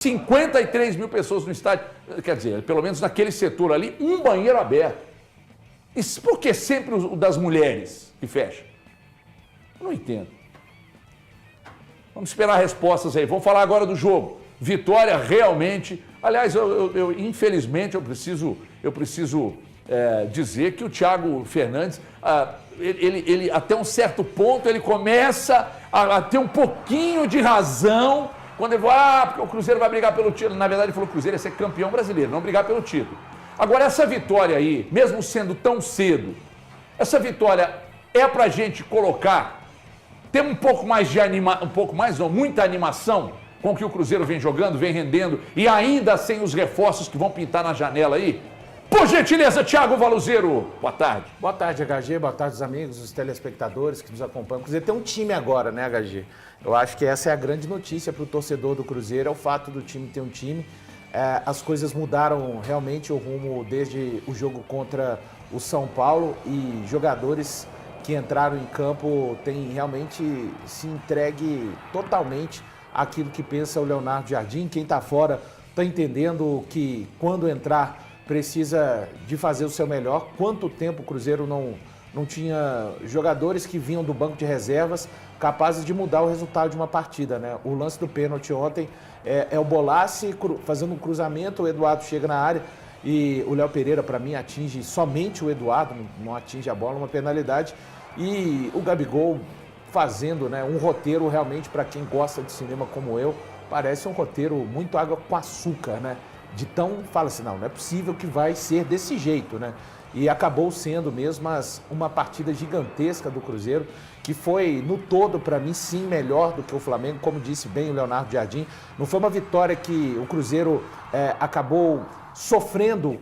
53 mil pessoas no estádio. Quer dizer, pelo menos naquele setor ali, um banheiro aberto. E por que sempre o das mulheres que fecha? Eu não entendo. Vamos esperar respostas aí. Vamos falar agora do jogo. Vitória realmente... Aliás, infelizmente, eu preciso dizer que o Thiago Fernandes, ele até um certo ponto, ele começa a ter um pouquinho de razão quando ele fala, porque o Cruzeiro vai brigar pelo título. Na verdade, ele falou que o Cruzeiro ia ser campeão brasileiro, não brigar pelo título. Agora, essa vitória aí, mesmo sendo tão cedo, essa vitória é pra gente colocar, ter um pouco mais de muita animação com o que o Cruzeiro vem jogando, vem rendendo, e ainda sem os reforços que vão pintar na janela aí. Por gentileza, Thiago Valuzeiro, boa tarde. Boa tarde, HG, boa tarde os amigos, os telespectadores que nos acompanham. O Cruzeiro tem um time agora, né, HG? Eu acho que essa é a grande notícia para o torcedor do Cruzeiro, é o fato do time ter um time. As coisas mudaram realmente o rumo desde o jogo contra o São Paulo e jogadores que entraram em campo têm realmente se entregue totalmente àquilo que pensa o Leonardo Jardim. Quem está fora está entendendo que quando entrar precisa de fazer o seu melhor. Quanto tempo o Cruzeiro não tinha jogadores que vinham do banco de reservas capazes de mudar o resultado de uma partida, né? O lance do pênalti ontem é o Bolassi fazendo um cruzamento, o Eduardo chega na área e o Léo Pereira, para mim, atinge somente o Eduardo, não atinge a bola, uma penalidade. E o Gabigol fazendo, né, um roteiro realmente, para quem gosta de cinema como eu, parece um roteiro muito água com açúcar, né? De tão, fala assim, não é possível que vai ser desse jeito, né? E acabou sendo mesmo uma partida gigantesca do Cruzeiro, que foi, no todo, para mim, sim, melhor do que o Flamengo, como disse bem o Leonardo Jardim. Não foi uma vitória que o Cruzeiro acabou sofrendo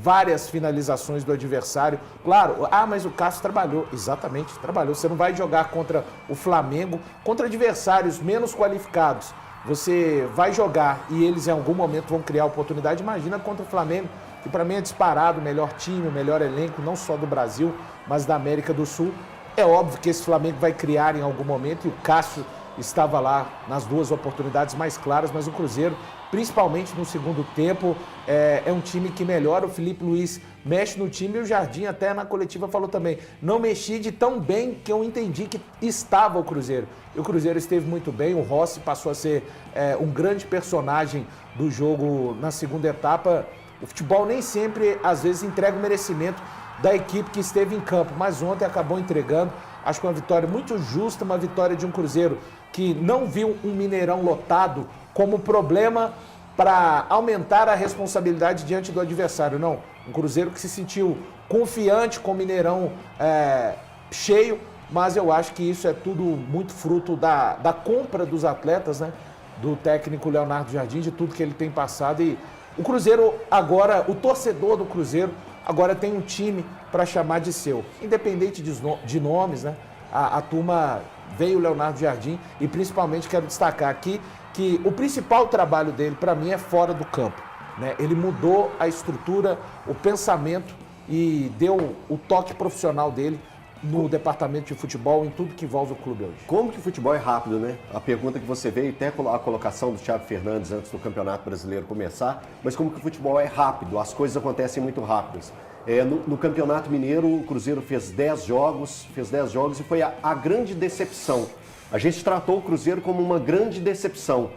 várias finalizações do adversário. Claro, mas o Cássio trabalhou. Exatamente, trabalhou. Você não vai jogar contra o Flamengo, contra adversários menos qualificados. Você vai jogar e eles em algum momento vão criar oportunidade. Imagina contra o Flamengo, que para mim é disparado o melhor time, o melhor elenco, não só do Brasil, mas da América do Sul. É óbvio que esse Flamengo vai criar em algum momento e o Cássio estava lá nas duas oportunidades mais claras, mas o Cruzeiro, principalmente no segundo tempo, é um time que melhora. O Felipe Luiz mexe no time e o Jardim até na coletiva falou também, não mexi de tão bem que eu entendi que estava o Cruzeiro. E o Cruzeiro esteve muito bem, o Rossi passou a ser um grande personagem do jogo na segunda etapa. O futebol nem sempre, às vezes, entrega o merecimento da equipe que esteve em campo, mas ontem acabou entregando. Acho que uma vitória muito justa, uma vitória de um Cruzeiro que não viu um Mineirão lotado como problema para aumentar a responsabilidade diante do adversário. Não, um Cruzeiro que se sentiu confiante com o Mineirão cheio, mas eu acho que isso é tudo muito fruto da compra dos atletas, né? Do técnico Leonardo Jardim, de tudo que ele tem passado. E o Cruzeiro agora, o torcedor do Cruzeiro agora tem um time para chamar de seu. Independente de nomes, né? A turma veio o Leonardo Jardim e principalmente quero destacar aqui que o principal trabalho dele, para mim, é fora do campo, né? Ele mudou a estrutura, o pensamento e deu o toque profissional dele no departamento de futebol, em tudo que envolve o clube hoje. Como que o futebol é rápido, né? A pergunta que você veio, até a colocação do Thiago Fernandes antes do Campeonato Brasileiro começar, mas como que o futebol é rápido, as coisas acontecem muito rápidas. No Campeonato Mineiro, o Cruzeiro fez 10 jogos e foi a grande decepção. A gente tratou o Cruzeiro como uma grande decepção.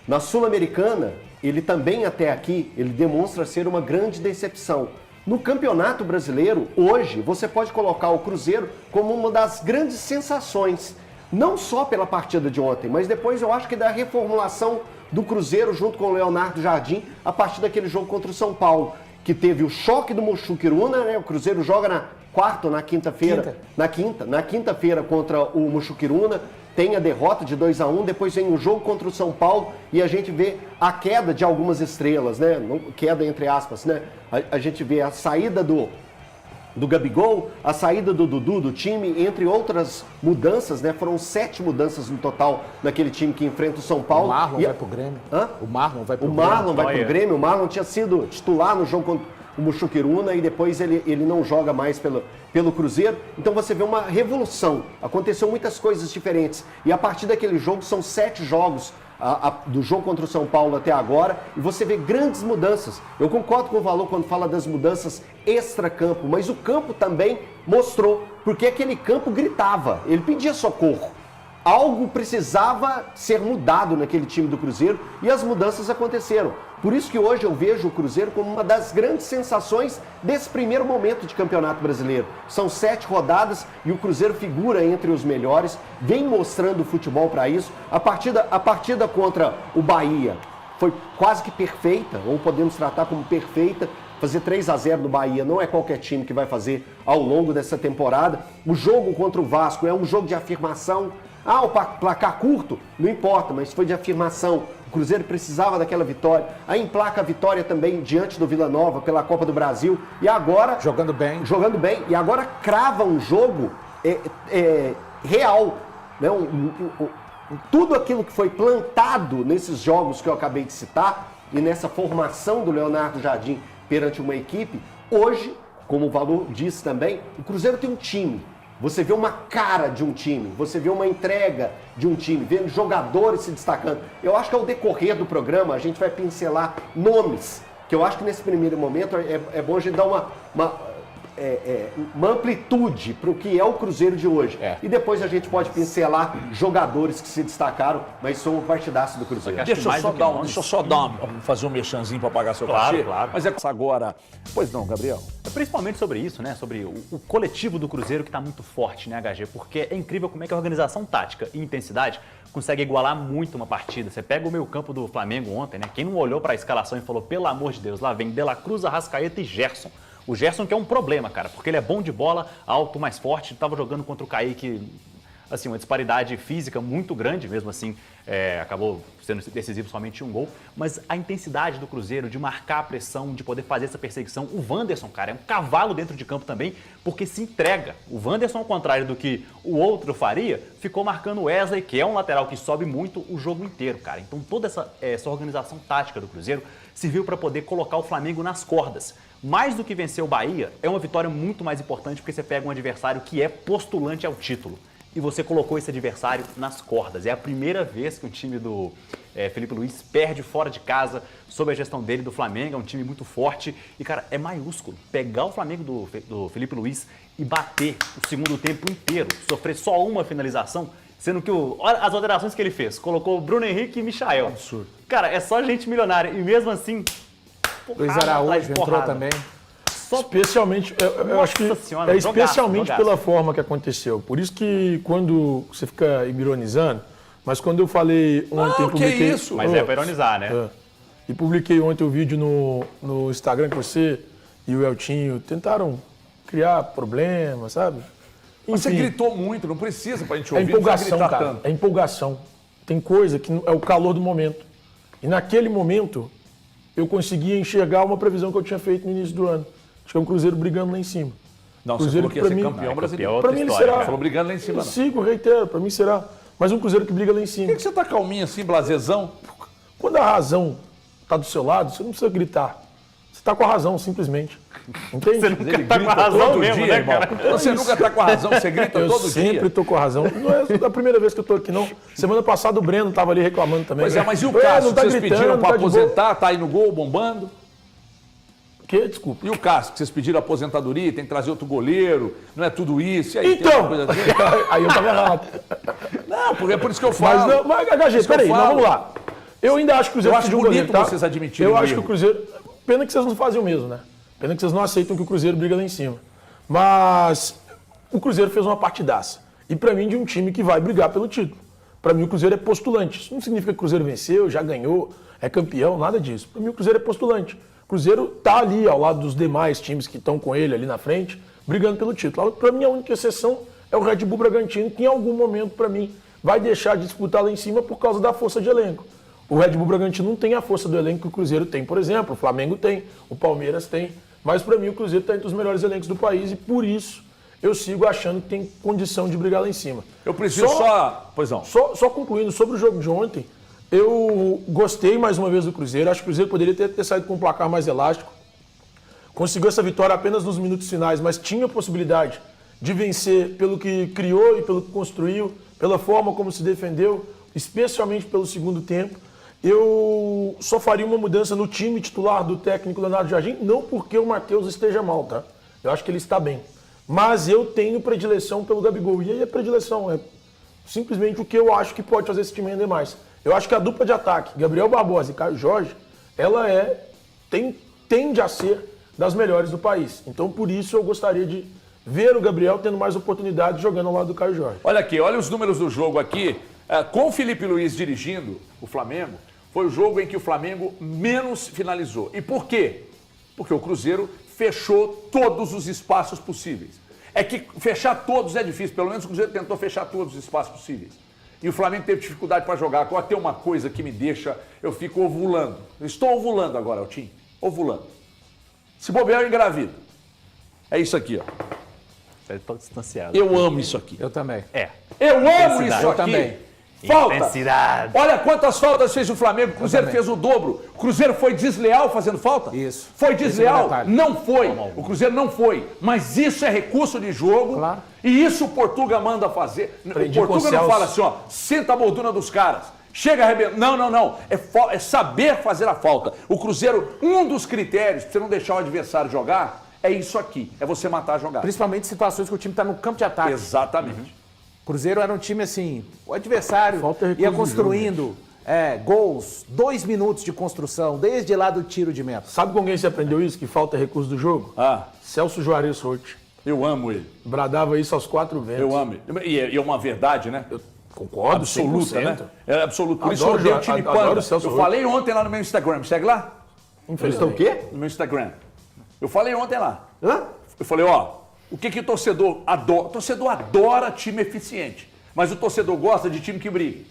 Na Sul-Americana, ele também até aqui, ele demonstra ser uma grande decepção. No Campeonato Brasileiro, hoje, você pode colocar o Cruzeiro como uma das grandes sensações. Não só pela partida de ontem, mas depois eu acho que da reformulação do Cruzeiro junto com o Leonardo Jardim a partir daquele jogo contra o São Paulo, que teve o choque do Muxuquiruna, né? O Cruzeiro joga na quarta ou na quinta-feira? Na quinta-feira contra o Muxuquiruna, tem a derrota de 2-1, depois vem o jogo contra o São Paulo e a gente vê a queda de algumas estrelas, né? Queda entre aspas, né? A gente vê a saída do Gabigol, a saída do Dudu do time, entre outras mudanças, né? Foram 7 mudanças no total naquele time que enfrenta o São Paulo. O Marlon vai pro Grêmio. Hã? O Marlon vai pro Grêmio. O Marlon vai pro Grêmio. O Marlon tinha sido titular no jogo contra o Muxuquiruna e depois ele não joga mais pelo Cruzeiro. Então você vê uma revolução. Aconteceu muitas coisas diferentes. E a partir daquele jogo, são 7 jogos do jogo contra o São Paulo até agora, e você vê grandes mudanças. Eu concordo com o Valor quando fala das mudanças extra-campo, mas o campo também mostrou, porque aquele campo gritava, ele pedia socorro. Algo precisava ser mudado naquele time do Cruzeiro e as mudanças aconteceram. Por isso que hoje eu vejo o Cruzeiro como uma das grandes sensações desse primeiro momento de Campeonato Brasileiro. São 7 rodadas e o Cruzeiro figura entre os melhores, vem mostrando o futebol para isso. A partida contra o Bahia foi quase que perfeita, ou podemos tratar como perfeita. Fazer 3-0 no Bahia não é qualquer time que vai fazer ao longo dessa temporada. O jogo contra o Vasco é um jogo de afirmação. O placar curto, não importa, mas foi de afirmação. O Cruzeiro precisava daquela vitória. Aí emplaca a vitória também diante do Vila Nova pela Copa do Brasil. E agora... Jogando bem. E agora crava um jogo real. Né? Tudo aquilo que foi plantado nesses jogos que eu acabei de citar e nessa formação do Leonardo Jardim perante uma equipe, hoje, como o Valor disse também, o Cruzeiro tem um time. Você vê uma cara de um time, você vê uma entrega de um time, vê jogadores se destacando. Eu acho que ao decorrer do programa a gente vai pincelar nomes, que eu acho que nesse primeiro momento é bom a gente dar uma amplitude para o que é o Cruzeiro de hoje. E depois a gente pode pincelar jogadores que se destacaram, mas são um partidaço do Cruzeiro. Deixa eu só fazer um merchanzinho para pagar seu cachê. Claro. Mas é agora... Pois não, Gabriel? Principalmente sobre isso, né? Sobre o coletivo do Cruzeiro que está muito forte, né, HG? Porque é incrível como é que a organização tática e intensidade consegue igualar muito uma partida. Você pega o meio-campo do Flamengo ontem, né? Quem não olhou para a escalação e falou, pelo amor de Deus, lá vem De La Cruz, Arrascaeta e Gerson. O Gerson que é um problema, cara, porque ele é bom de bola, alto, mais forte, estava jogando contra o Kaique, assim, uma disparidade física muito grande, mesmo assim, acabou sendo decisivo somente um gol, mas a intensidade do Cruzeiro de marcar a pressão, de poder fazer essa perseguição, o Wanderson, cara, é um cavalo dentro de campo também, porque se entrega. O Wanderson, ao contrário do que o outro faria, ficou marcando o Wesley, que é um lateral que sobe muito o jogo inteiro, cara. Então toda essa organização tática do Cruzeiro serviu para poder colocar o Flamengo nas cordas. Mais do que vencer o Bahia, é uma vitória muito mais importante porque você pega um adversário que é postulante ao título. E você colocou esse adversário nas cordas. É a primeira vez que o time do Felipe Luiz perde fora de casa, sob a gestão dele do Flamengo. É um time muito forte. E, cara, é maiúsculo. Pegar o Flamengo do Felipe Luiz e bater o segundo tempo inteiro, sofrer só uma finalização, sendo que olha as alterações que ele fez. Colocou Bruno Henrique e Michael. Absurdo. Cara, é só gente milionária. E mesmo assim... Luiz Araújo entrou também. Especialmente, eu acho que senhora, especialmente jogaço. pela forma que aconteceu. Por isso que quando você fica ironizando, mas quando eu falei ontem, publiquei... Que isso? Mas é para ironizar, né? E publiquei ontem o vídeo no Instagram que você e o Eltinho tentaram criar problemas, sabe? Mas você Enfim, gritou muito, não precisa pra gente é ouvir. empolgação, não precisa gritar cara. tanto. É empolgação. Tem coisa que é o calor do momento. E naquele momento, eu conseguia enxergar uma previsão que eu tinha feito no início do ano. Acho que é um Cruzeiro brigando lá em cima. Não, Cruzeiro você falou que ia ser pra mim- campeão brasileiro. Pra mim ele história, será. cara. Falou brigando lá em cima, Eu não. sigo, reitero, pra mim será. Mas um Cruzeiro que briga lá em Por cima. que você tá calminho assim, blasezão? Quando a razão tá do seu lado, você não precisa gritar. Você tá com a razão, simplesmente. Entende? Você nunca tá com a razão todo mesmo, dia, né, irmão. cara? Você nunca tá com a razão, você grita Eu todo sempre dia. tô com a razão. Não é a primeira vez que eu tô aqui, não. Semana passada o Breno tava ali reclamando também. Pois é, mas e o Não Cássio, tá que vocês gritando, pediram pra tá de boa. aposentar, tá aí no gol, bombando? Que? Desculpa. E o Cássio, que vocês pediram aposentadoria, tem que trazer outro goleiro, não é tudo isso, e aí tem Então, outra coisa assim? aí eu tava errado. Não, porque é por isso que eu Mas, falo. não, mas HG, Isso que eu peraí, não, falo. vamos lá. Eu ainda acho que o Cruzeiro Eu acho pediu um bonito goleiro, tá? vocês admitirem Eu o acho que erro. o Cruzeiro... Pena que vocês não fazem o mesmo, né? Pena que vocês não aceitam que o Cruzeiro briga lá em cima. Mas o Cruzeiro fez uma partidaça. E pra mim, de um time que vai brigar pelo título. Pra mim, o Cruzeiro é postulante. Isso não significa que o Cruzeiro venceu, já ganhou, é campeão, nada disso. Pra mim, o Cruzeiro é postulante. O Cruzeiro tá ali, ao lado dos demais times que estão com ele ali na frente, brigando pelo título. Pra mim, a única exceção é o Red Bull Bragantino, que em algum momento, pra mim, vai deixar de disputar lá em cima por causa da força de elenco. O Red Bull Bragantino não tem a força do elenco que o Cruzeiro tem, por exemplo. O Flamengo tem, o Palmeiras tem. Mas pra mim, o Cruzeiro tá entre os melhores elencos do país e por isso eu sigo achando que tem condição de brigar lá em cima. Eu preciso só... Pois não. Só concluindo, sobre o jogo de ontem, eu gostei mais uma vez do Cruzeiro. Acho que o Cruzeiro poderia ter saído com um placar mais elástico. Conseguiu essa vitória apenas nos minutos finais, mas tinha a possibilidade de vencer pelo que criou e pelo que construiu, pela forma como se defendeu. especialmente pelo segundo tempo. Eu só faria uma mudança no time titular do técnico Leonardo Jardim, não porque o Matheus esteja mal, tá? Eu acho que ele está bem. Mas eu tenho predileção pelo Gabigol. E aí a predileção é simplesmente o que eu acho que pode fazer esse time render mais. Eu acho que a dupla de ataque, Gabriel Barbosa e Caio Jorge, ela tende a ser das melhores do país. Então, por isso, eu gostaria de ver o Gabriel tendo mais oportunidade jogando ao lado do Caio Jorge. Olha aqui, olha os números do jogo aqui. Com o Felipe Luiz dirigindo o Flamengo, foi o jogo em que o Flamengo menos finalizou. E por quê? Porque o Cruzeiro fechou todos os espaços possíveis. É que fechar todos é difícil, pelo menos o Cruzeiro tentou fechar todos os espaços possíveis. E o Flamengo teve dificuldade para jogar. Agora tem uma coisa que me deixa, eu fico ovulando. Eu estou ovulando agora, Altim. Ovulando. Se bobear, eu engravido. É isso aqui, ó. Você tá distanciado. Eu amo isso aqui. Eu também. Eu amo isso Eu aqui. também. Falta. Intensidade. Olha quantas faltas fez o Flamengo. O Cruzeiro fez o dobro. O Cruzeiro foi desleal fazendo falta? Isso. Foi Esse é o desleal? detalhe. Não foi. O Cruzeiro não foi. Mas isso é recurso de jogo. Claro. E isso o Portuga manda fazer. Aprendi o Portuga com o não Celso. fala assim, ó, senta a borduna dos caras. Chega arrebentando. Não. É saber fazer a falta. O Cruzeiro, um dos critérios para você não deixar o adversário jogar é isso aqui. É você matar a jogada. Principalmente situações que o time está no campo de ataque. Exatamente. Cruzeiro era um time assim, o adversário Falta recurso ia de construindo gols, 2 minutos de construção, desde lá do tiro de meta. Sabe com quem você aprendeu isso? Que falta recurso do jogo? Celso Juarez Rotti. Eu amo ele. Bradava isso aos 4 ventos. Eu amo ele. E é uma verdade, né? Concordo, Absoluta, 100%. né? É absoluto. Por isso eu Adoro odeio o time adoro panda. o Celso Eu Rotti. falei ontem lá no meu Instagram. Me segue lá? Infelizmente. O quê? No meu Instagram. Eu falei ontem lá. Hã? Eu falei, ó, o que o torcedor adora? O torcedor adora time eficiente. Mas o torcedor gosta de time que briga.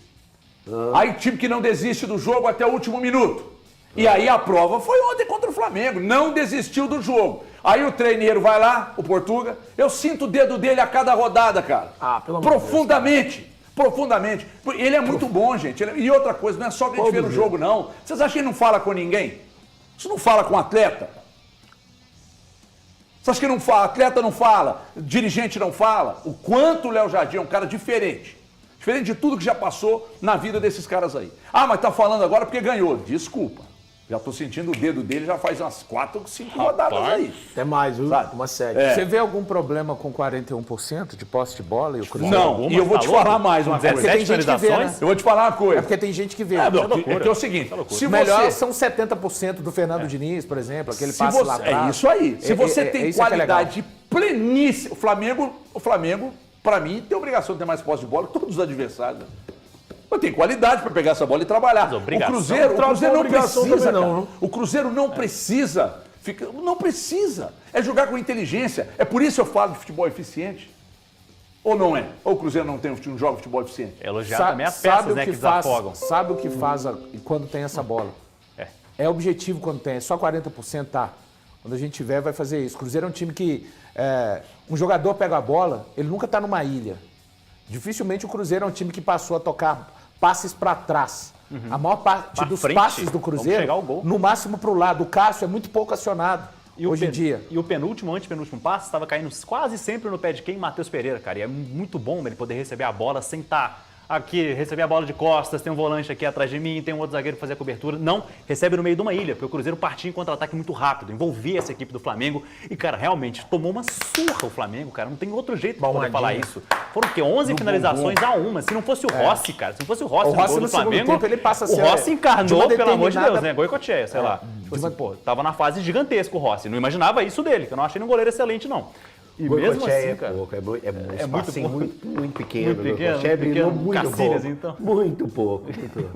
Aí time que não desiste do jogo até o último minuto. E aí a prova foi ontem contra o Flamengo. Não desistiu do jogo. Aí o treineiro vai lá, o Portuga. Eu sinto o dedo dele a cada rodada, cara. Pelo amor de Deus. Profundamente. Ele é muito bom, gente. E outra coisa, não é só que a gente vê no jogo, não. Vocês acham que ele não fala com ninguém? Você não fala com atleta? Você acha que não fala? Atleta não fala, dirigente não fala? O quanto o Léo Jardim é um cara diferente. Diferente de tudo que já passou na vida desses caras aí. Mas tá falando agora porque ganhou. Desculpa. Já tô sentindo o dedo dele já faz umas 4 ou 5 rodadas aí. Até mais, viu? Sabe? Uma série. Você vê algum problema com 41% de posse de bola e o Cruzeiro? Não, e eu vou te falar mais uma coisa. 17 tem gente que vê, finalizações. né? Eu vou te falar uma coisa. É porque tem gente que vê. É o seguinte, se O melhor você... são 70% do Fernando Diniz, por exemplo, aquele Se passe você, lá atrás. é isso aí. Se você tem isso é que é legal. qualidade pleníssima. O Flamengo, pra mim, tem obrigação de ter mais posse de bola que todos os adversários. Né? Mas tem qualidade pra pegar essa bola e trabalhar. O Cruzeiro não obrigação precisa, também não, cara. viu? O Cruzeiro não precisa. Não precisa. É jogar com inteligência. É por isso que eu falo de futebol eficiente. Ou não é? Ou o Cruzeiro não joga futebol eficiente? Elogiar Sa- também as sabe peças, o né, que que faz, desafogam. sabe o que faz quando tem essa bola? É objetivo quando tem, só 40% tá. Quando a gente tiver, vai fazer isso. Cruzeiro é um time que um jogador pega a bola, ele nunca tá numa ilha. Dificilmente o Cruzeiro é um time que passou a tocar passes para trás. A maior parte Pra dos frente, passes do vamos Cruzeiro, chegar ao gol. no máximo para o lado. O Cássio é muito pouco acionado hoje em dia. E o penúltimo, antepenúltimo passe estava caindo quase sempre no pé de quem? Matheus Pereira, cara. E é muito bom ele poder receber a bola sem estar aqui, receber a bola de costas, tem um volante aqui atrás de mim, tem um outro zagueiro para fazer a cobertura. Não, recebe no meio de uma ilha, porque o Cruzeiro partia em contra-ataque muito rápido, envolvia essa equipe do Flamengo e, cara, realmente tomou uma surra o Flamengo, cara. Não tem outro jeito de poder falar isso. Foram o quê? 11 finalizações a uma. Se não fosse o Rossi, cara, se não fosse o Rossi, O Rossi no gol no do segundo Flamengo, tempo, ele passa a o ser Rossi de encarnou, uma pelo amor de Deus, determinada- né? Goicoechea, sei lá. Tipo assim, pô, tava na fase gigantesca o Rossi. Não imaginava isso dele, que eu não achei ele um goleiro excelente, não. E mesmo assim, cara... pouco, é muito espacinho pouco. muito pequeno. Muito pequeno, Goicoechea brilhou pequeno. muito Cacilhas, pouco. então. Muito pouco.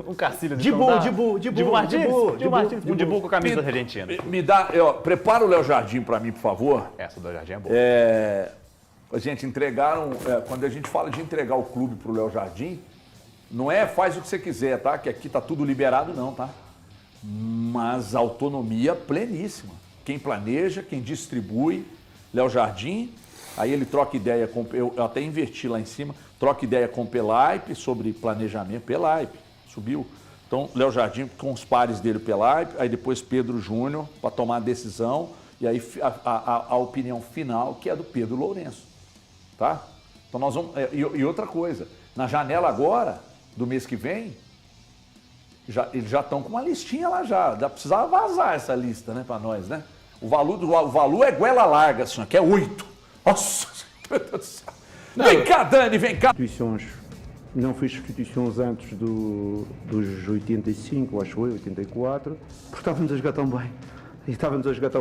Um Cacilhas, Dibu, então, dá. Dibu Martins, Dibu, Dibu Martins, um Dibu com a camisa Me- argentina. Me dá, prepara o Léo Jardim pra mim, por favor. Essa do Jardim é boa. A gente entregaram, quando a gente fala de entregar o clube pro Léo Jardim, não é faz o que você quiser, tá? Que aqui tá tudo liberado não, tá? Mas autonomia pleníssima. Quem planeja, quem distribui, Léo Jardim, aí ele troca ideia com, eu até inverti lá em cima, troca ideia com o Pelaipe sobre planejamento, Pelaipe, subiu. Então, Léo Jardim com os pares dele, o Pelaipe, aí depois Pedro Júnior para tomar a decisão, e aí a opinião final, que é do Pedro Lourenço. Tá? Então nós vamos. E outra coisa, na janela agora, do mês que vem, eles já estão com uma listinha lá já. Precisava vazar essa lista, né, para nós, né? O Valu é goela larga, assim, que é 8. Nossa, meu Deus do céu. Vem cá, Dani, vem cá. Não fiz substituições antes dos 85, acho eu, 84, porque estávamos a jogar tão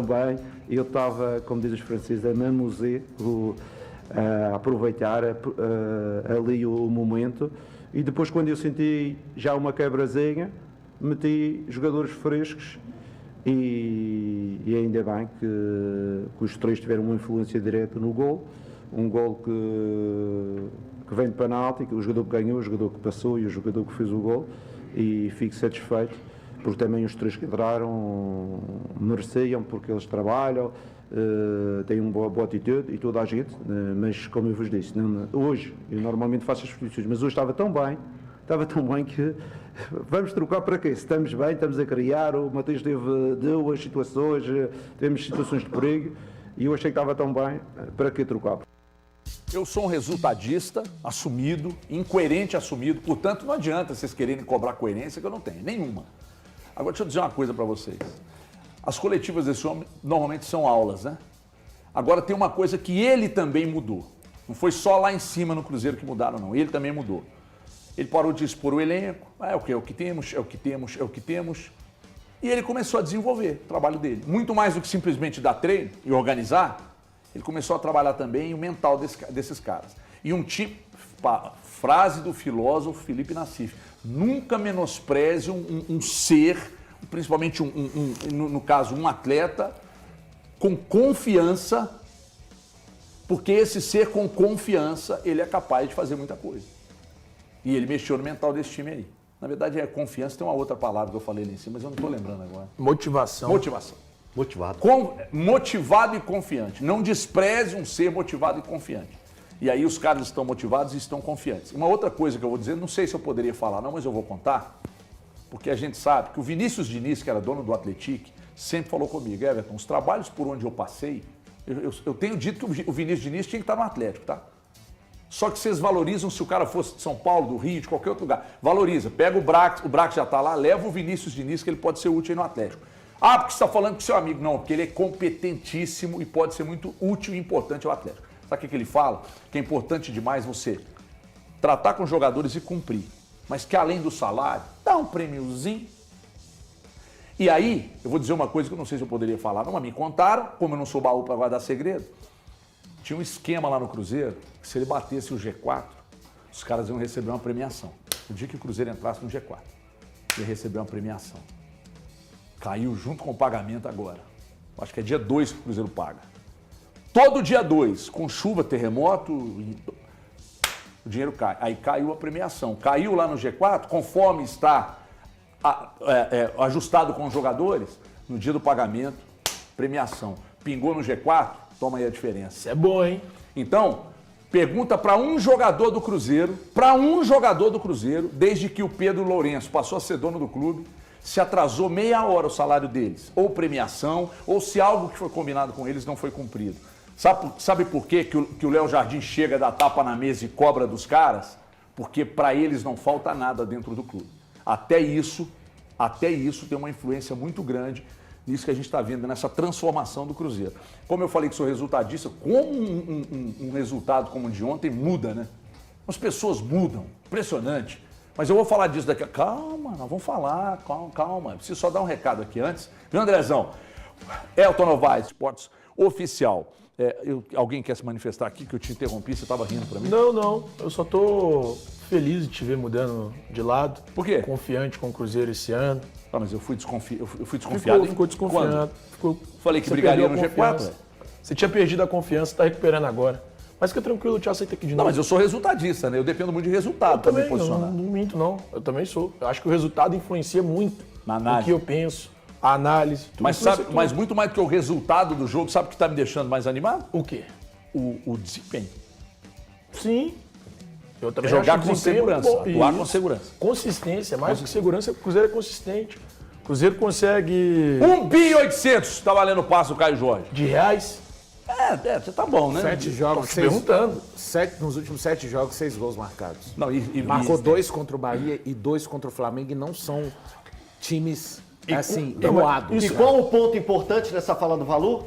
bem. Eu estava, como dizem os franceses, a m'amuser, a aproveitar ali o momento. E depois, quando eu senti já uma quebrazinha, meti jogadores frescos e ainda bem que os três tiveram uma influência direta no gol. Um gol que vem de penalti, o jogador que ganhou, o jogador que passou e o jogador que fez o gol, e fico satisfeito porque também os três que entraram mereciam, porque eles trabalham, têm uma boa atitude e toda a gente, mas como eu vos disse, hoje eu normalmente faço as substituições, mas hoje estava tão bem que vamos trocar para quê? Se estamos bem, estamos a criar, o Matheus teve duas situações, tivemos situações de perigo e eu achei que estava tão bem, para que trocar? Eu sou um resultadista assumido, incoerente assumido, portanto não adianta vocês quererem cobrar coerência que eu não tenho, nenhuma. Agora deixa eu dizer uma coisa para vocês. As coletivas desse homem normalmente são aulas, né? Agora tem uma coisa que ele também mudou. Não foi só lá em cima no Cruzeiro que mudaram, não. Ele também mudou. Ele parou de expor o elenco, é o que temos. E ele começou a desenvolver o trabalho dele. Muito mais do que simplesmente dar treino e organizar, ele começou a trabalhar também o mental desses caras. E um time, frase do filósofo Felipe Nassif, nunca menospreze um ser, principalmente no caso um atleta, com confiança, porque esse ser com confiança, ele é capaz de fazer muita coisa. E ele mexeu no mental desse time aí. Na verdade, confiança, tem uma outra palavra que eu falei ali em cima, mas eu não estou lembrando agora. Motivação. Motivado. Motivado e confiante. Não despreze um ser motivado e confiante. E aí os caras estão motivados e estão confiantes. Uma outra coisa que eu vou dizer, não sei se eu poderia falar não, mas eu vou contar, porque a gente sabe que o Vinícius Diniz, que era dono do Atlético, sempre falou comigo, Everton, os trabalhos por onde eu passei, eu tenho dito que o Vinícius Diniz tinha que estar no Atlético, tá? Só que vocês valorizam se o cara fosse de São Paulo, do Rio, de qualquer outro lugar. Valoriza, pega o Brax já está lá, leva o Vinícius Diniz, que ele pode ser útil aí no Atlético. Ah, porque você está falando com seu amigo. Não, porque ele é competentíssimo e pode ser muito útil e importante ao Atlético. Sabe o que ele fala? Que é importante demais você tratar com os jogadores e cumprir. Mas que além do salário, dá um prêmiozinho. E aí, eu vou dizer uma coisa que eu não sei se eu poderia falar. Não, mas me contaram, como eu não sou baú para guardar segredo. Tinha um esquema lá no Cruzeiro, que se ele batesse o G4, os caras iam receber uma premiação. O dia que o Cruzeiro entrasse no G4, ia receber uma premiação. Caiu junto com o pagamento agora. Acho que é dia 2 que o Cruzeiro paga. Todo dia 2, com chuva, terremoto, o dinheiro cai. Aí caiu a premiação. Caiu lá no G4, conforme está ajustado com os jogadores, no dia do pagamento, premiação. Pingou no G4, toma aí a diferença. Isso é bom, hein? Então, pergunta para um jogador do Cruzeiro, desde que o Pedro Lourenço passou a ser dono do clube, se atrasou meia hora o salário deles, ou premiação, ou se algo que foi combinado com eles não foi cumprido. Sabe por quê que o Léo Jardim chega, dá tapa na mesa e cobra dos caras? Porque para eles não falta nada dentro do clube. Até isso tem uma influência muito grande nisso que a gente está vendo, nessa transformação do Cruzeiro. Como eu falei que sou resultadista, como um resultado como o de ontem muda, né? As pessoas mudam, impressionante. Mas eu vou falar disso daqui a... Calma, nós vamos falar, calma. Eu preciso só dar um recado aqui antes. Viu, Andrezão? Elton Novaes, Esportes Oficial. Alguém quer se manifestar aqui, que eu te interrompi, você estava rindo para mim? Não. Eu só tô feliz de te ver mudando de lado. Por quê? Confiante com o Cruzeiro esse ano. Ah, mas eu fui desconfiado. Ficou desconfiado. Falei que brigaria no G4. Você tinha perdido a confiança, está recuperando agora. Mas fica tranquilo, eu te aceito aqui de novo. Não, mas eu sou resultadista, né? Eu dependo muito de resultado para me posicionar. Não minto, não. Eu também sou. Eu acho que o resultado influencia muito na análise. O que eu penso, a análise. Mas muito mais do que o resultado do jogo, sabe o que está me deixando mais animado? O quê? O desempenho. Sim. Eu também jogar acho com segurança, atuar com segurança. Consistência, mais do que segurança, o Cruzeiro é consistente. O Cruzeiro consegue... 1.800.000 tá valendo o passe do Caio Jorge. De reais? Você tá bom, né? 7 jogos, Tô te perguntando. Nos últimos 7 jogos, 6 gols marcados. Não, Marcou 2 contra o Bahia e 2 contra o Flamengo e não são times, assim, voados. E qual o ponto importante nessa fala do Valu?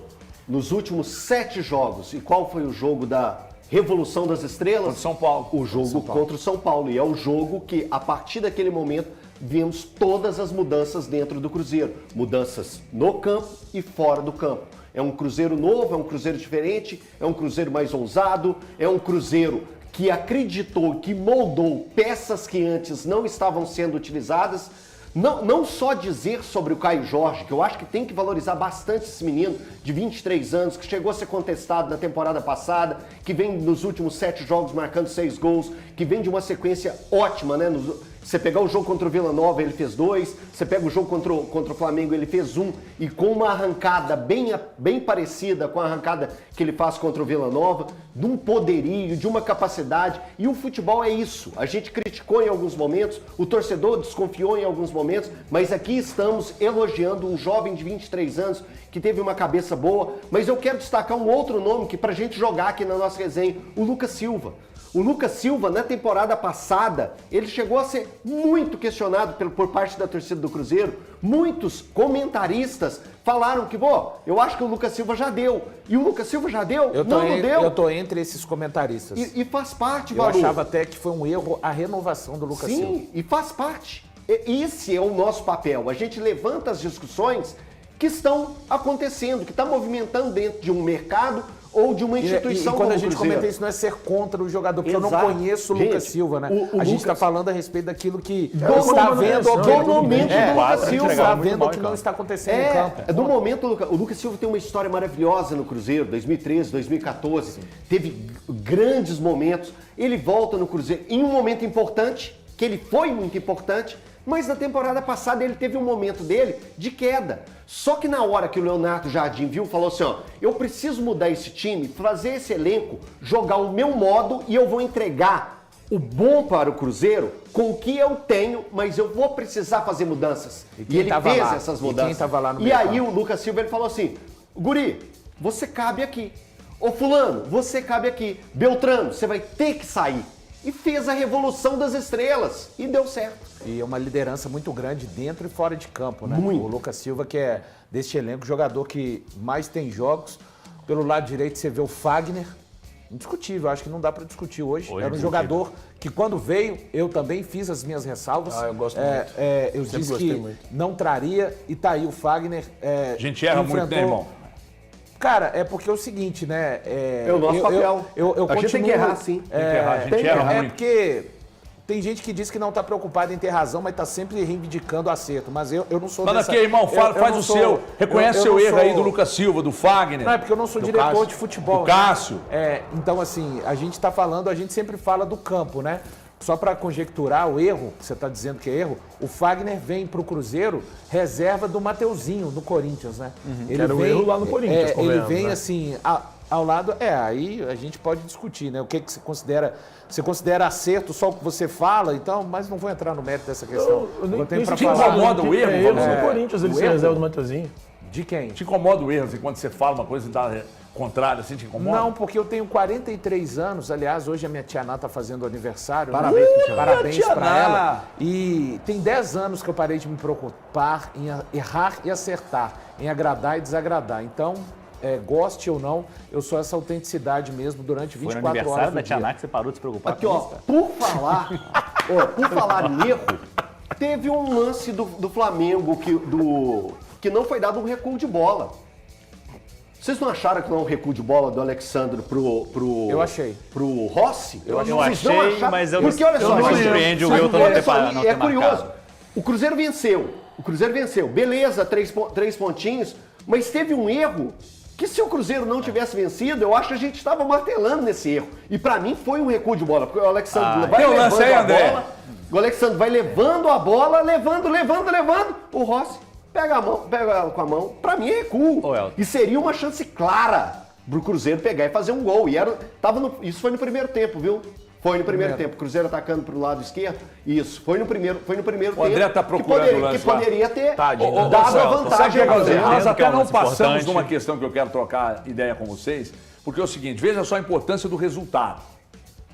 Nos últimos 7 jogos. E qual foi o jogo da Revolução das Estrelas? Contra o São Paulo. O jogo contra o São Paulo. E é o jogo que, a partir daquele momento, vimos todas as mudanças dentro do Cruzeiro. Mudanças no campo e fora do campo. É um Cruzeiro novo, é um Cruzeiro diferente, é um Cruzeiro mais ousado, é um Cruzeiro que acreditou, que moldou peças que antes não estavam sendo utilizadas. Não só dizer sobre o Caio Jorge, que eu acho que tem que valorizar bastante esse menino de 23 anos, que chegou a ser contestado na temporada passada, que vem nos últimos 7 jogos marcando 6 gols, que vem de uma sequência ótima, né? Você pegar o jogo contra o Vila Nova, ele fez 2, você pega o jogo contra o Flamengo, ele fez 1, e com uma arrancada bem parecida com a arrancada que ele faz contra o Vila Nova, de um poderio, de uma capacidade, e o futebol é isso. A gente criticou em alguns momentos, o torcedor desconfiou em alguns momentos, mas aqui estamos elogiando um jovem de 23 anos que teve uma cabeça boa, mas eu quero destacar um outro nome que pra gente jogar aqui na nossa resenha, o Lucas Silva. O Lucas Silva, na temporada passada, ele chegou a ser muito questionado por parte da torcida do Cruzeiro. Muitos comentaristas falaram que, eu acho que o Lucas Silva já deu. E o Lucas Silva já deu? Não deu. Eu tô entre esses comentaristas. E faz parte, Eu Valu. achava até que foi um erro a renovação do Lucas Silva. Sim, e faz parte. Esse é o nosso papel. A gente levanta as discussões que estão acontecendo, que está movimentando dentro de um mercado ou de uma instituição e quando como a gente o Cruzeiro. comenta isso, não é ser contra o jogador, porque eu Exato. não conheço o Lucas Gente, Silva, né? o A gente está Lucas- falando a respeito daquilo que Do está momento, vendo, do momento do Lucas Silva. está muito vendo mal o que em não campo. está acontecendo em campo. Do momento, o Lucas Silva tem uma história maravilhosa no Cruzeiro, 2013, 2014. Teve grandes momentos. Ele volta no Cruzeiro em um momento importante, que ele foi muito importante, mas na temporada passada ele teve um momento dele de queda. Só que na hora que o Leonardo Jardim viu, falou assim, eu preciso mudar esse time, fazer esse elenco, jogar o meu modo e eu vou entregar o bom para o Cruzeiro com o que eu tenho, mas eu vou precisar fazer mudanças. E E quem ele tava fez lá? essas E quem mudanças. tava lá no E meio aí campo? o Lucas Silva ele falou assim, Guri, você cabe aqui. Ô fulano, você cabe aqui. Beltrano, você vai ter que sair. E fez a revolução das estrelas. E deu certo. E é uma liderança muito grande dentro e fora de campo, né? Muito. O Lucas Silva, que é deste elenco, o jogador que mais tem jogos. Pelo lado direito você vê o Fagner, indiscutível, acho que não dá para discutir hoje. Era um jogador que quando veio, eu também fiz as minhas ressalvas. Eu gosto muito. Eu Sempre disse gostei que muito. não traria e tá aí o Fagner. A gente erra muito, né, irmão? Cara, é porque é o seguinte, né? É o nosso papel. Eu A gente tem que errar, sim. Tem que errar, a gente erra muito. Porque tem gente que diz que não está preocupado em ter razão, mas está sempre reivindicando o acerto. Mas eu não sou Manda dessa... aqui, irmão, fala, eu faz não o sou- seu. Reconhece eu seu não erro sou- aí do Lucas Silva, do Fagner. Não, é porque eu não sou do diretor Cássio, de futebol. do né? Cássio. Então, assim, a gente está falando, a gente sempre fala do campo, né? Só para conjecturar o erro, que você está dizendo que é erro, o Fagner vem para o Cruzeiro reserva do Mateuzinho, no Corinthians, né? Ele Era o erro lá no Corinthians, ele convenhamos, vem né? assim, ao lado... aí a gente pode discutir, né? O que você considera... Você considera acerto só o que você fala, então, mas não vou entrar no mérito dessa questão. Eu Vou ter pra te falar incomoda o erro, É erro Valdir? no Corinthians, ele o ser erro? reserva do Mateuzinho. de quem? Te incomoda o erro, assim, quando você fala uma coisa e dá contrário, assim, te incomoda? Não, porque eu tenho 43 anos. Aliás, hoje a minha tia Ná está fazendo aniversário. né? Parabéns pra tia Ná. Parabéns Tia para Ná. ela. E tem 10 anos que eu parei de me preocupar em errar e acertar, em agradar e desagradar. Então, goste ou não, eu sou essa autenticidade mesmo durante Foi no 24 aniversário horas da do Tia dia. Ná que você parou de se preocupar Aqui, com ó, isso, cara? por falar em erro, teve um lance do Flamengo que não foi dado um recuo de bola. Vocês não acharam que não é um recuo de bola do Alexandre Eu achei. pro Rossi? Eu Vocês não achei, acharam? mas eu Porque olha não só, me gente, surpreende o olha Wilton não ter só, parado, não é ter curioso. marcado. O Cruzeiro venceu. Beleza, três pontinhos, mas teve um erro que se o Cruzeiro não tivesse vencido, eu acho que a gente estava martelando nesse erro. E pra mim foi um recuo de bola, porque o Alexandre vai tem um levando lance aí, a André. bola, o Alexandre vai levando a bola, levando, o Rossi pega ela com a mão, pra mim é recuo. Ô, Elton. E seria uma chance clara pro Cruzeiro pegar e fazer um gol. Isso foi no primeiro tempo, viu? Foi no primeiro tempo. O Cruzeiro atacando para o lado esquerdo. Isso. Foi no primeiro tempo. O André está procurando o lance que poderia ter Tadinho, dado a Sabe vantagem o que ao é, Cruzeiro. nós que é até um não lance passamos importante. numa questão que eu quero trocar ideia com vocês, porque é o seguinte, veja só a importância do resultado.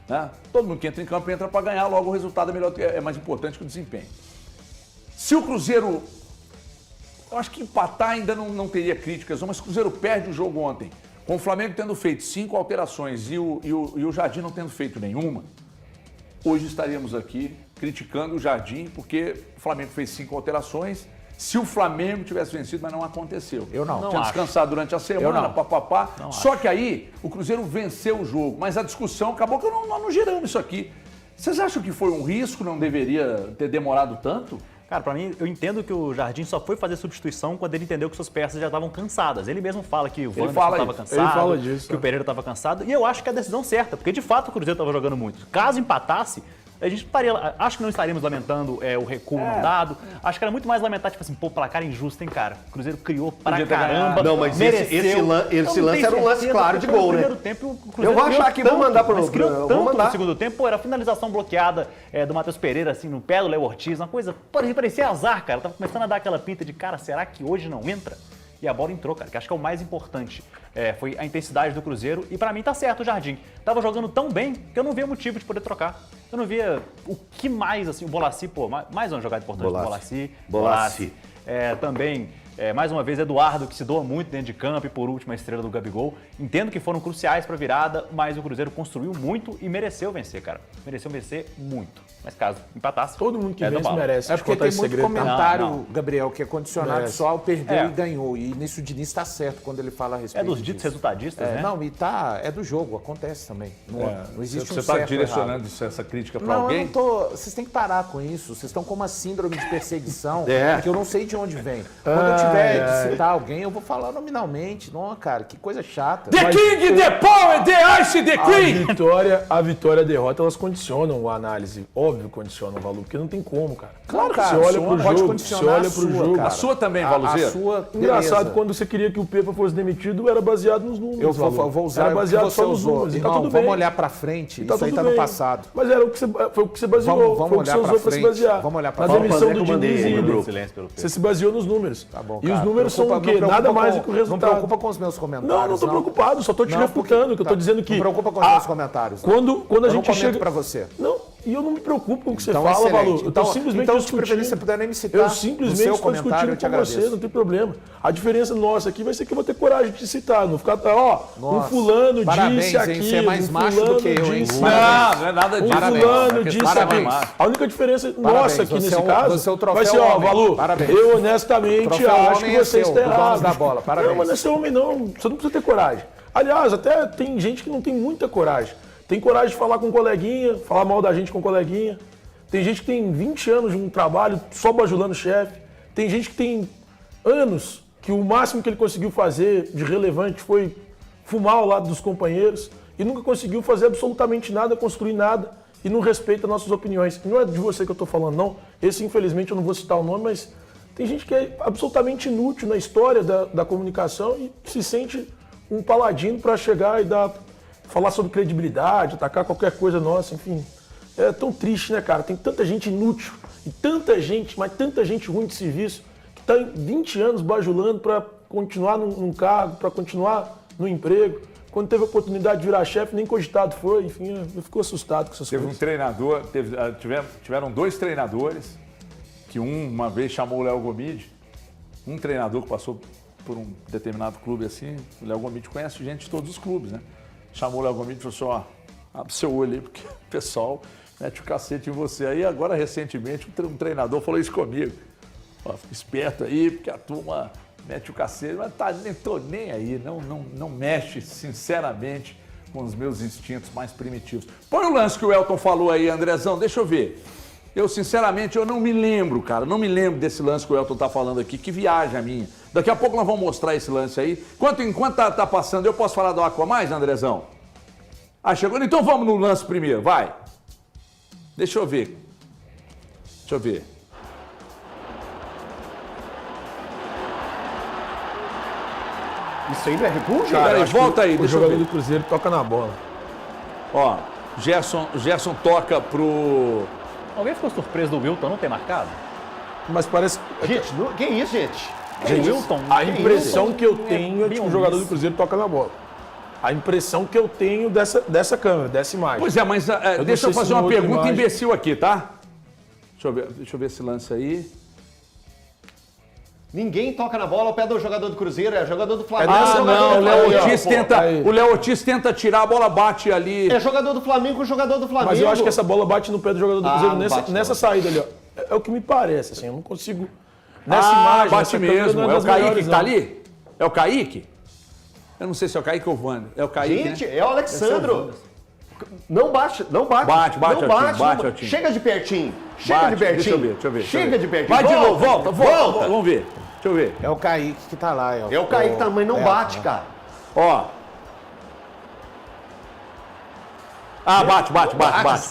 Né? Todo mundo que entra em campo entra para ganhar, logo o resultado é mais importante que o desempenho. Se o Cruzeiro... Eu acho que empatar ainda não teria críticas, mas o Cruzeiro perde o jogo ontem, com o Flamengo tendo feito 5 alterações e o Jardim não tendo feito nenhuma, hoje estaríamos aqui criticando o Jardim, porque o Flamengo fez 5 alterações. Se o Flamengo tivesse vencido, mas não aconteceu. Eu não. Tinha descansado durante a semana, papapá. Só que aí o Cruzeiro venceu o jogo, mas a discussão acabou que nós não giramos isso aqui. Vocês acham que foi um risco, não deveria ter demorado tanto? Cara, pra mim, eu entendo que o Jardim só foi fazer substituição quando ele entendeu que suas peças já estavam cansadas. Ele mesmo fala que o Wanderson fala estava isso. cansado, Ele fala disso, que o Pereira estava cansado. E eu acho que é a decisão certa, porque de fato o Cruzeiro estava jogando muito. Caso empatasse, a gente estaria, acho que não estaríamos lamentando o recuo não dado. Acho que era muito mais lamentar, tipo assim, pô, placar injusto, hein, cara? O Cruzeiro criou pra Podia ter caramba. ganhado. Não, mas mereceu. esse lance era um lance claro de gol, né? No primeiro tempo, o Cruzeiro Eu vou achar criou aqui, vou mandar pro- mas criou eu vou tanto mandar. no segundo tempo. Pô, era a finalização bloqueada do Matheus Pereira, assim, no pé do Léo Ortiz. Uma coisa, pô, parecia azar, cara. Tava começando a dar aquela pinta de, cara, será que hoje não entra? E a bola entrou, cara, que acho que é o mais importante. Foi a intensidade do Cruzeiro. E pra mim tá certo o Jardim. Tava jogando tão bem que eu não via motivo de poder trocar. Eu não via o que mais, assim, o Bolassi, pô, mais uma jogada importante do Bolassi. Também, mais uma vez, Eduardo, que se doa muito dentro de campo e por último a estrela do Gabigol. Entendo que foram cruciais pra virada, mas o Cruzeiro construiu muito e mereceu vencer, cara. Mereceu vencer muito. Mas caso empatasse... Todo mundo que do vence mal. merece. É porque contar tem esse muito segredo, tá? comentário, Não. Gabriel, que é condicionado Merece. só ao perdeu É. e ganhou. E nisso o Diniz está certo quando ele fala a respeito É dos ditos disso. resultadistas, né? Não, e é do jogo, acontece também. Não existe Você um está certo ou direcionando errado. essa crítica para Não, alguém? eu não tô. Vocês têm que parar com isso. Vocês estão com uma síndrome de perseguição que eu não sei de onde vem. Quando eu tiver de citar alguém, eu vou falar nominalmente. Não, cara, que coisa chata. The King, the Power, the Ice, the King! A vitória e a derrota, elas condicionam a análise. Óbvio, condicionam o valor, porque não tem como, cara. Claro, cara, você olha pro pode jogo, condicionar você olha a pro sua, jogo. cara. A sua também, Valuzeiro? A sua, Engraçado, beleza. quando você queria que o Pepa fosse demitido, era baseado nos números. Eu vou Valor. usar era o que baseado você só nos usou. números. E tá Irmão, tudo vamos bem. olhar pra frente. E tá Isso aí tudo tá no bem. passado. Mas era foi o que você baseou. Vamos foi o que olhar você pra usou pra se frente. basear. Vamos olhar pra Na frente. demissão André do que eu mandei Diniz aí, e Bruno. Ibra. Silêncio pelo Pedro. Você se baseou nos números. Tá bom, E os cara. números são o quê? Não Nada preocupa mais com- do que o resultado. Não preocupa com os meus comentários. Não tô preocupado, só tô te Não, refutando, que eu tô tá. dizendo que... Não preocupa com os meus comentários. não. Quando a Eu não gente comento chega... pra você. Não, e eu não me preocupo com o que você Então, fala, excelente. Valor. Eu tô simplesmente então, se discutindo. preferir, você puder nem me citar Eu no simplesmente seu estou comentário, eu discutindo te com você, agradeço. não tem problema. A diferença nossa aqui vai ser que eu vou ter coragem de te citar, não ficar, um Nossa. fulano Parabéns, disse hein? aqui, Você é mais um macho do fulano que eu, hein? disse- Parabéns. Não é nada disso. fulano disse Parabéns. aqui. A única diferença Parabéns. nossa aqui Você nesse é o- caso você é o troféu vai ser, ó, homem. Valu, Parabéns. eu honestamente Troféu acho homem que é você seu, está do Donos errado. da Bola. Parabéns. Não, mas não é ser homem não, você não precisa ter coragem. Aliás, até tem gente que não tem muita coragem. Tem coragem de falar com um coleguinha, falar mal da gente com um coleguinha. Tem gente que tem 20 anos de um trabalho só bajulando o chefe. Tem gente que tem anos que o máximo que ele conseguiu fazer de relevante foi fumar ao lado dos companheiros e nunca conseguiu fazer absolutamente nada, construir nada e não respeita nossas opiniões. Não é de você que eu estou falando, não. Esse, infelizmente, eu não vou citar o nome, mas tem gente que é absolutamente inútil na história da comunicação e se sente um paladino para chegar e falar sobre credibilidade, atacar qualquer coisa nossa, enfim. É tão triste, né, cara? Tem tanta gente inútil e tanta gente, mas tanta gente ruim de serviço que está 20 anos bajulando para continuar num cargo, para continuar no emprego. Quando teve a oportunidade de virar chefe, nem cogitado foi. Enfim, eu fico assustado com essas Teve um coisas. treinador, tiveram 2 treinadores, que uma vez chamou o Léo Gomide, um treinador que passou por um determinado clube assim, o Léo Gomide conhece gente de todos os clubes, né? Chamou o Léo Gomide e falou assim, ó, abre seu olho aí, porque o pessoal mete o cacete em você. Aí agora, recentemente, um treinador falou isso comigo. Ó, fica esperto aí, porque a turma mete o cacete, mas nem tô nem aí, não mexe, sinceramente, com os meus instintos mais primitivos. Põe o lance que o Elton falou aí, Andrezão, deixa eu ver. Eu, sinceramente, eu não me lembro, cara, não me lembro desse lance que o Elton tá falando aqui, que viagem a minha. Daqui a pouco nós vamos mostrar esse lance aí. Enquanto tá passando, eu posso falar do Aqua mais, Andrezão? Ah, chegou? Então vamos no lance primeiro, vai. Deixa eu ver. Isso aí não é recuo, gente? Peraí, volta aí, O deixa eu jogador ver. do Cruzeiro toca na bola. Ó, Gerson toca pro... Alguém ficou surpreso do Wilton não ter marcado? Mas parece. Gente, que isso, gente? Gente, Wilton, a que impressão isso? que eu tenho é de que o jogador do Cruzeiro toca na bola. A impressão que eu tenho dessa câmera, dessa imagem. Pois é, mas deixa eu sei fazer se uma em outra pergunta imagem- imbecil aqui, tá? Deixa eu ver esse lance aí. Ninguém toca na bola ao pé do jogador do Cruzeiro, é jogador do Flamengo. dessa jogador maneira, o do Léo Flamengo, Ortiz pô. tenta, Aí. o Léo Ortiz tenta tirar, a bola bate ali. É jogador do Flamengo com o jogador do Flamengo. Mas eu acho que essa bola bate no pé do jogador do Cruzeiro não bate, nessa não. saída ali, ó. É o que me parece, assim, eu não consigo. Nessa imagem, bate nessa câmera, mesmo. não É o das Kaique melhores, que tá não. ali? É o Kaique? Eu não sei se é o Kaique ou o Wander. É o Kaique, Gente, né? é o Alexandro. Não bate, não bate. Bate, não Altinho, bate, bate, não- Altinho. Chega de pertinho. Chega Bate, de pertinho. Deixa eu ver. Chega de pertinho. Vai de novo, volta. Vamos ver. Deixa eu ver. É o Kaique que tá lá. É o Kaique também, não bate, cara. Ó. Bate.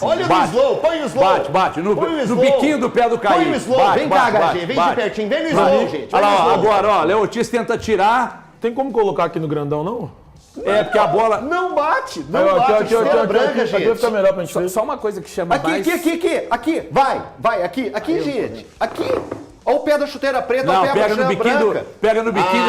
Olha bate. no slow, põe o slow. Bate. No Põe o slow. biquinho do pé do Kaique. Põe o slow, Bate, vem bate, cá, bate, HG, vem bate. de pertinho, vem no slow, gente. Olha vem no lá, ó, slow. agora, ó. Léo Ortiz tenta tirar. Tem como colocar aqui no grandão, não? É, porque a bola... Não bate, não Aí, ó, bate. aqui, Estrela branca, aqui vai gente. ficar melhor pra gente ver. Só uma coisa que chama Aqui, mais... aqui. Vai, aqui, gente. Aqui. Olha o pé da chuteira preta, olha Não, o pé da pega no chuteira biquinho branca. pega no biquinho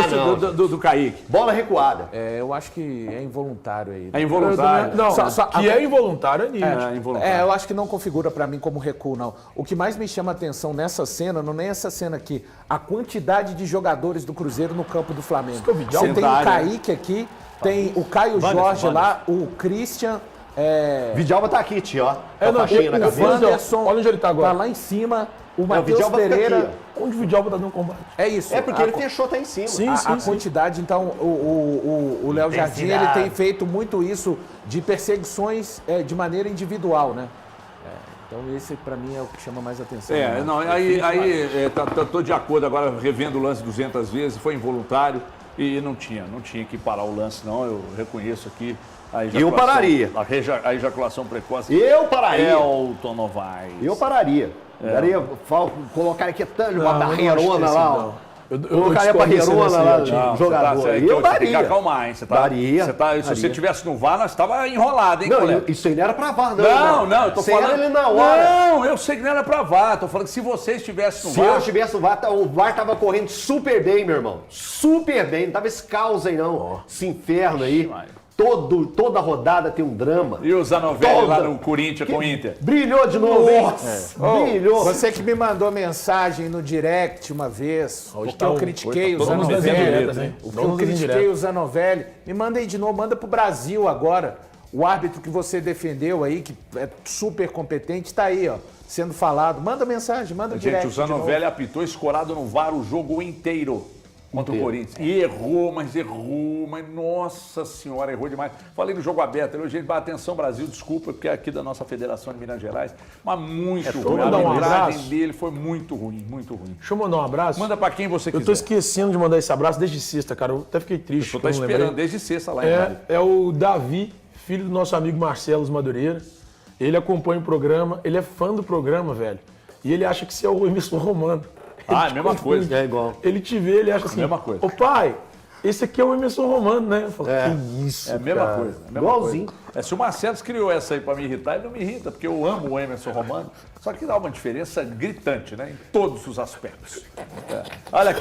não. do Kaique. Bola recuada. Eu acho que é involuntário aí. É involuntário. Não, Só- que é involuntário é nítido. É involuntário. Eu acho que não configura pra mim como recuo, não. O que mais me chama a atenção nessa cena, não é essa cena aqui, a quantidade de jogadores do Cruzeiro no campo do Flamengo. que eu vi de Você tem o área. Kaique aqui, tem o Caio Jorge lá, o Christian, Vidalba tá aqui, tio, ó. É, não, faixinha na o cabeça. Wanderson olha onde ele tá agora. tá lá em cima, o o Matheus Vidalba fica Pereira. aqui, Onde o Vidalba tá dando combate? É isso. É porque ele fechou, tá em cima. Sim, A quantidade, então, o Léo Jardim, ele tem feito muito isso de perseguições de maneira individual, né? Então esse, pra mim, é o que chama mais atenção. né? Não, tô de acordo agora, revendo o lance 200 vezes, foi involuntário e não tinha que parar o lance, não, eu reconheço aqui a ejaculação. Eu pararia. A ejaculação precoce. Eu pararia. Elton Novaes. Eu pararia. Daria, colocar aqui uma Não, eu não barreirona acho lá, que ó. não. Eu Colocaria a discordo desse barreirona lance aí, lá, Altinho. Não, jogador. você Eu tem que daria. acalmar, hein? Daria, Se daria. você tivesse no VAR, nós estava enrolado, hein, Não, colega? isso aí não era pra VAR, não. Não, eu tô Isso aí era falando... ele na hora. Não, eu sei que não era pra VAR. Tô falando que se você estivesse no Se eu VAR... estivesse no VAR, o VAR tava correndo super bem, meu irmão. Super bem. Não tava esse caos aí, não. Esse inferno aí. Toda rodada tem um drama. E o Zanovelli Toda. lá no Corinthians com o Inter. Brilhou de novo, hein? Brilhou. Você que me mandou mensagem no direct uma vez, porque tá eu um- critiquei o Vamos nas Zanovelli. indiretas, hein? Eu Vamos nas critiquei indiretas. o Zanovelli. Me manda aí de novo, manda pro Brasil agora. O árbitro que você defendeu aí, que é super competente, tá aí, ó, sendo falado. Manda mensagem, manda direct. Gente, o de novo. Zanovelli apitou escorado no VAR o jogo inteiro contra o Corinthians. E errou, mas nossa senhora, errou demais. Falei no jogo aberto, ele, gente, atenção Brasil, desculpa, porque é aqui da nossa federação de Minas Gerais, mas muito ruim. A mandar um arbitragem abraço. dele foi muito ruim, muito ruim. Deixa eu mandar um abraço. Manda pra quem você Eu tô quiser. esquecendo de mandar esse abraço desde sexta, cara. Eu até fiquei triste. Eu que tô eu não lembrei. esperando desde sexta lá em Vale. É o Davi, filho do nosso amigo Marcelo Madureira. Ele acompanha o programa, ele é fã do programa, velho. E ele acha que você é o Emerson Romano. Ah, é a mesma coisa. É igual. Ele te vê, ele acha assim, mesma coisa. ô pai, esse aqui é o Emerson Romano, né? Eu falo, que isso, É a mesma cara. coisa. É a mesma Igualzinho. coisa. Se o Marcelo criou essa aí pra me irritar, ele não me irrita, porque eu amo o Emerson Romano. Só que dá uma diferença gritante, né? Em todos os aspectos. Olha aqui.